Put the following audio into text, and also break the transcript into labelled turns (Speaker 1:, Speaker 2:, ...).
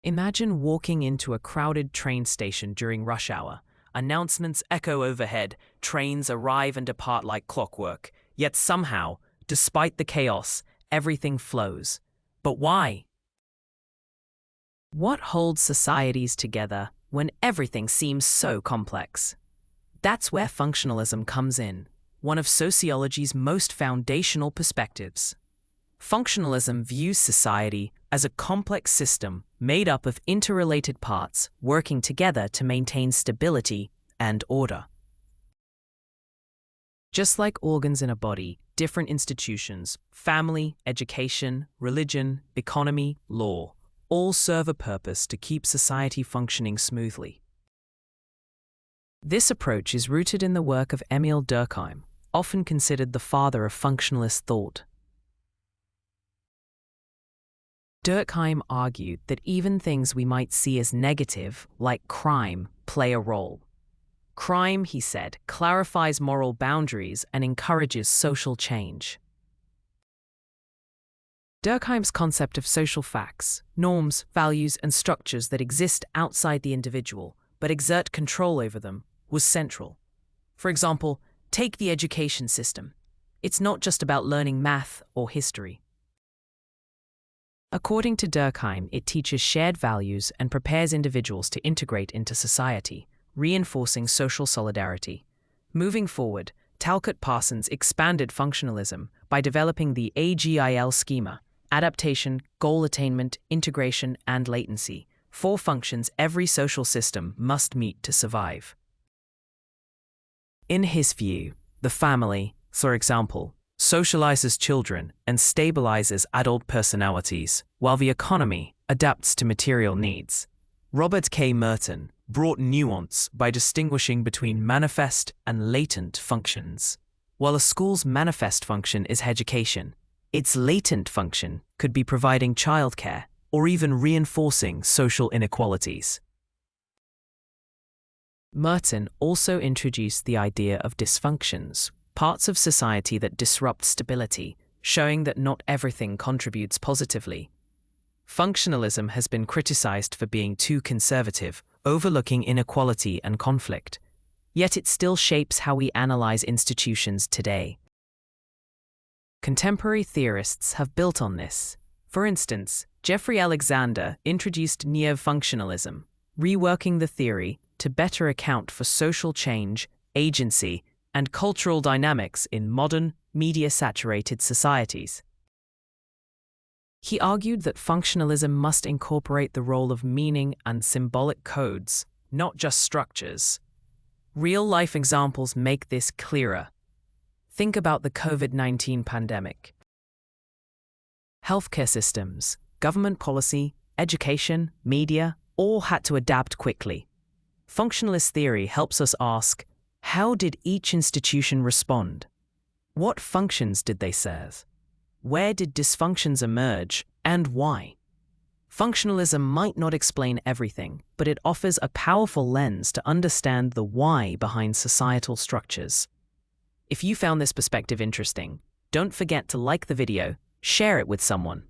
Speaker 1: Imagine walking into a crowded train station during rush hour. Announcements echo overhead, trains arrive and depart like clockwork. Yet somehow, despite the chaos, everything flows. But why? What holds societies together when everything seems so complex? That's where functionalism comes in, one of sociology's most foundational perspectives. Functionalism views society as a complex system made up of interrelated parts working together to maintain stability and order. Just like organs in a body, different institutions, family, education, religion, economy, law, all serve a purpose to keep society functioning smoothly. This approach is rooted in the work of Emil Durkheim, often considered the father of functionalist thought. Durkheim argued that even things we might see as negative, like crime, play a role. Crime, he said, clarifies moral boundaries and encourages social change. Durkheim's concept of social facts, norms, values, and structures that exist outside the individual but exert control over them was central. For example, take the education system. It's not just about learning math or history. According to Durkheim, it teaches shared values and prepares individuals to integrate into society, reinforcing social solidarity. Moving forward, Talcott Parsons expanded functionalism by developing the AGIL schema: adaptation, goal attainment, integration, and latency, 4 functions every social system must meet to survive. In his view, the family, for example, socializes children and stabilizes adult personalities, while the economy adapts to material needs. Robert K. Merton brought nuance by distinguishing between manifest and latent functions. While a school's manifest function is education, its latent function could be providing childcare or even reinforcing social inequalities. Merton also introduced the idea of dysfunctions, parts of society that disrupt stability, showing that not everything contributes positively. Functionalism has been criticized for being too conservative, overlooking inequality and conflict. Yet it still shapes how we analyze institutions today. Contemporary theorists have built on this. For instance, Jeffrey Alexander introduced neo-functionalism, reworking the theory to better account for social change, agency, and cultural dynamics in modern, media-saturated societies. He argued that functionalism must incorporate the role of meaning and symbolic codes, not just structures. Real-life examples make this clearer. Think about the COVID-19 pandemic. Healthcare systems, government policy, education, media, all had to adapt quickly. Functionalist theory helps us ask, how did each institution respond? What functions did they serve? Where did dysfunctions emerge, and why? Functionalism might not explain everything, but it offers a powerful lens to understand the why behind societal structures. If you found this perspective interesting, don't forget to like the video, share it with someone,